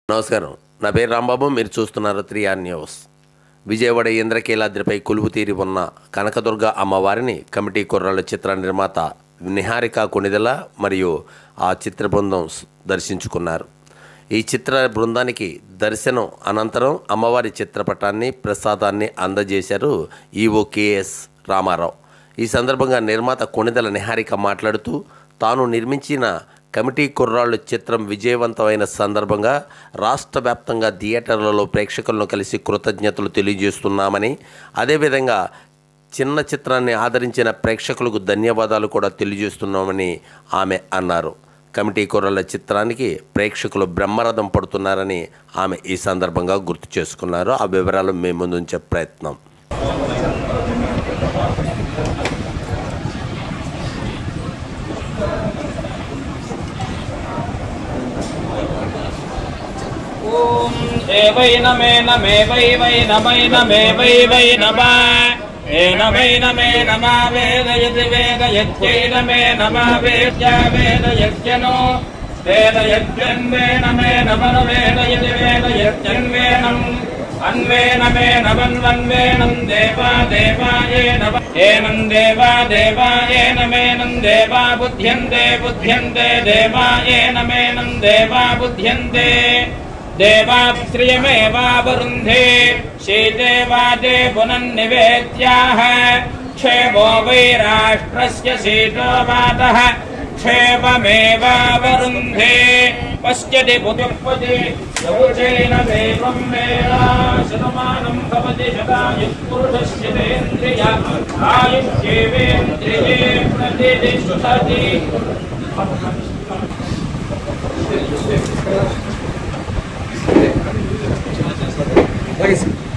నమస్కారం. నా పేరు రాంబాబు. మీరు చూస్తున్నారు 3R న్యూస్. విజయవాడ ఇంద్రకీలాద్రిపై కొలువు తీరి ఉన్న కనకదుర్గ అమ్మవారిని కమిటీ కుర్రాళ్ళ చిత్ర నిర్మాత నిహారిక కొణిదెల మరియు ఆ చిత్ర బృందం దర్శించుకున్నారు. ఈ చిత్ర బృందానికి దర్శనం అనంతరం అమ్మవారి చిత్రపటాన్ని ప్రసాదాన్ని అందజేశారు ఈవో కేఎస్ రామారావు. ఈ సందర్భంగా నిర్మాత కొణిదెల నిహారిక మాట్లాడుతూ తాను నిర్మించిన కమిటీ కుర్రాళ్ళు చిత్రం విజయవంతమైన సందర్భంగా రాష్ట్ర వ్యాప్తంగా థియేటర్లలో ప్రేక్షకులను కలిసి కృతజ్ఞతలు తెలియజేస్తున్నామని, అదేవిధంగా చిన్న చిత్రాన్ని ఆదరించిన ప్రేక్షకులకు ధన్యవాదాలు కూడా తెలియజేస్తున్నామని ఆమె అన్నారు. కమిటీ కుర్రాళ్ళ చిత్రానికి ప్రేక్షకులు బ్రహ్మరథం పడుతున్నారని ఆమె ఈ సందర్భంగా గుర్తు చేసుకున్నారు. ఆ వివరాలు మేము ముందుంచే ప్రయత్నం. ఓం ఏవై నమే నమే వై వై నమై నమే వై వై నమా ఏనమై నమే నమా వేదయతి వేదయత్యై నమే నమా వేద్యా వేదయత్యనో వేదయత్యన్వే నమే నమన వేదయతి వేదయత్యన్వేనం అన్వేనమే నమన్వన్వేనం దేవా దేవాయే నమ ఏనం దేవా దేవాయే నమేనం దేవా బుధ్యంతే బుధ్యంతే దేవాయే నమేనం దేవా బుధ్యంతే देवाश्रियमेवावरुन्धे शीते वाते पुनन्निवेद्याः क्षेमो वै राष्ट्रस्य शीतो वातः क्षेममेवावरुन्धे पश्यति पुत्युत्पत्ति यौचेन देवं वेदा शतमानं भवति शतायुः आयुष्येवेन्द्रिये प्रतिष्ठति What is it?